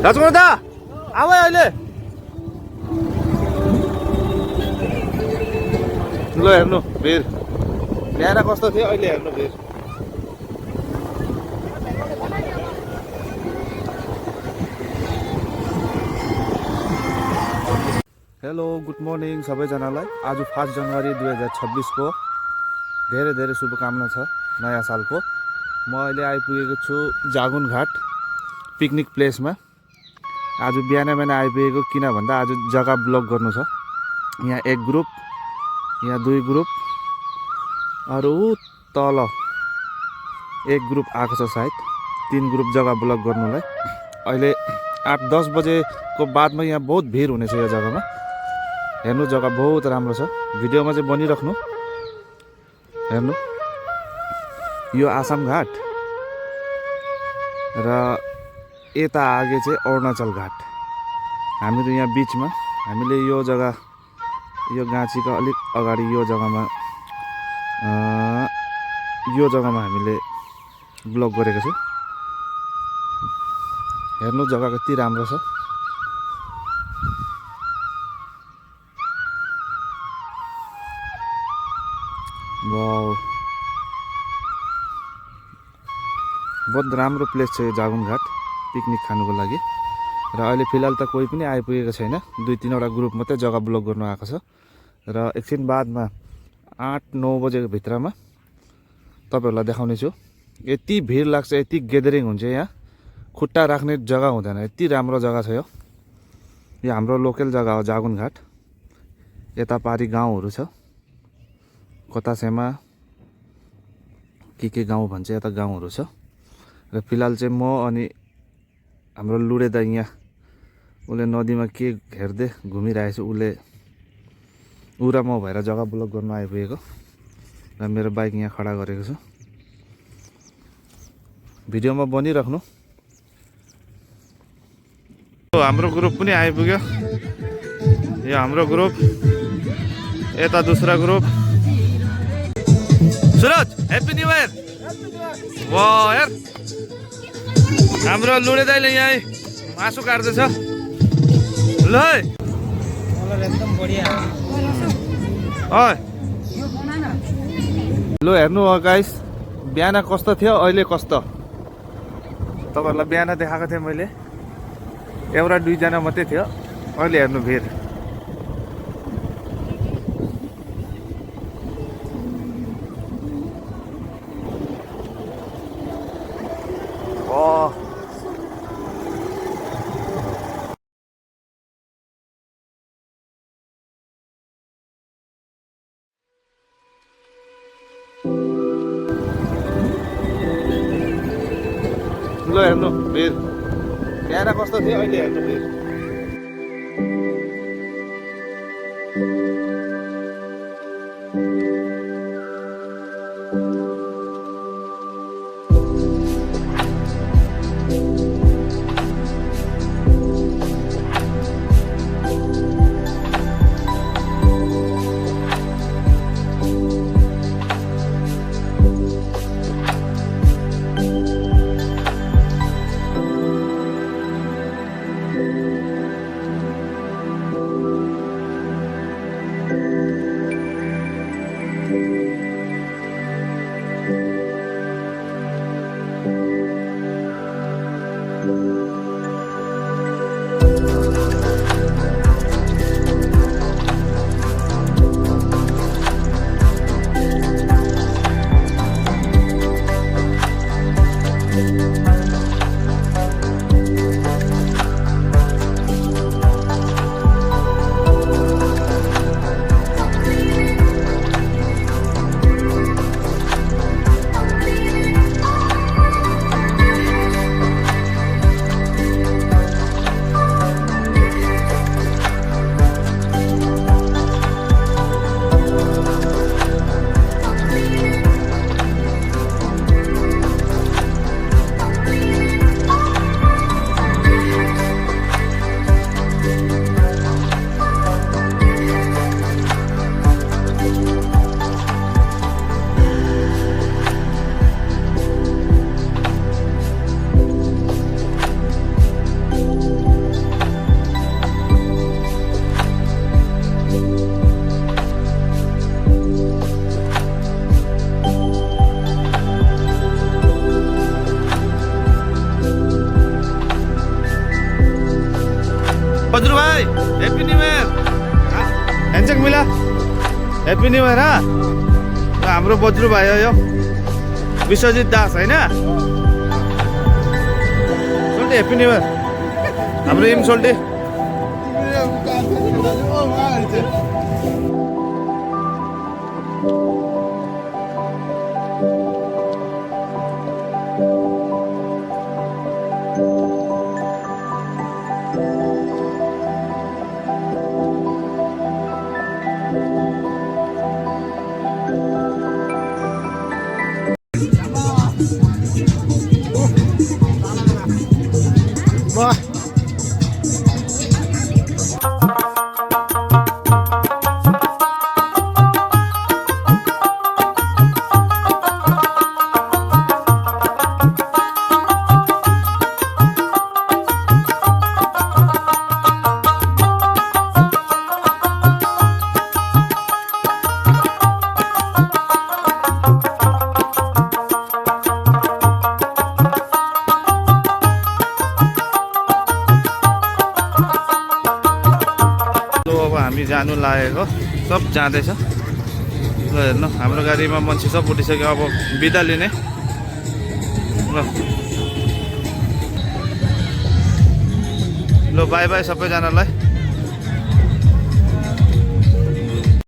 राजकुमार दा आऊ है अहिले ल हेर्नु भिड बिहान कस्तो थियो अहिले हेर्नु भिड हेलो गुड मर्निङ सबैजनालाई आज 5 जनवरी 2026 को धेरै धेरै शुभकामना छ नयाँ सालको। म अहिले आइपुगेको छु जागुन घाट पिकनिक प्लेसमा। आज बिहान आइपुगेको किन भन्दा आज जग्गा ब्लक गर्नु छ। यहाँ एक ग्रुप, यहाँ दुई ग्रुप, अरू तल एक ग्रुप आएको छ सायद, 3 ग्रुप जग्गा ब्लक गर्नुलाई। अहिले 8-10 बजेको बादमा यहाँ बहुत भिड हुनेछ यो जग्गामा। हेर्नु जग्गा बहुत राम्रो छ, भिडियोमा चाहिँ बनिराख्नु। हेर्नु यो आसाम घाट र यता आगे चाहिँ अरुणाचल घाट। हामीहरू यहाँ बिचमा, हामीले यो जग्गा यो गाँचीको अलिक अगाडि यो जग्गामा हामीले ब्लक गरेको छु। हेर्नु जग्गा कति राम्रो छ। वाउ बहुत राम्रो प्लेस छ यो जागुन घाट पिकनिक खानुको लागि। र अहिले फिलहाल त कोही पनि आइपुगेको छैन, 2-3 वटा ग्रुप मात्रै जग्गा ब्लक गर्नु आएको छ। र एकछिन बादमा 8-9 बजेको भित्रमा तपाईहरुलाई देखाउने छु। यति भिड लाग्छ, यति ग्यादरिङ हुन्छ यहाँ, खुट्टा राख्ने जग्गा हुँदैन, यति राम्रो जग्गा छ यो। यो हाम्रो लोकल जग्गा हो जागुन घाट। यता पारी गाउँहरू छ, कतासेमा के गाउँ भन्छ, यता गाउँहरू छ। र फिलहाल चाहिँ म अनि हाम्रो लुडे दा यहाँ उसले नदीमा के हेर्दै घुमिरहेछ। उसले ऊ र म भएर जग्गा ब्लक गर्न आइपुगेको र मेरो बाइक यहाँ खडा गरेको छु। भिडियोमा बनिराख्नु। हाम्रो ग्रुप पनि आइपुग्यो। यो हाम्रो ग्रुप, यता दूसरा group. Suraj happy new year. वाह यार हाम्रो लुडे दाइले यहाँ मासु काट्दैछ। ल एकदम बढिया। लो हेर्नु गाइस, बिहान कस्तो थियो अहिले कस्तो। तपाईहरुलाई बिहान देखाएको थिएँ मैले, एउटा 2 जना मात्रै थियो। अहिले हेर्नु भिड। ल हेर्नु भिड बिहान कस्तो थियो अहिले हेर्नु भिड। बज्रु भाइ ह्याप्पी न्यू इयर ह्यान्डसेक मिला ह्याप्पी न्यू इयर हाम्रो बज्रु भाइ हो यो विश्वजित दास होइन सोल्टे ह्याप्पी न्यू इयर हाम्रो इम सोल्टे हामी जानु लागेको सब जाँदैछ ल हेर्नु हाम्रो गाडीमा मान्छे सब उठिसक्यो अब बिदा लिने ल बाई बाई सबैजनालाई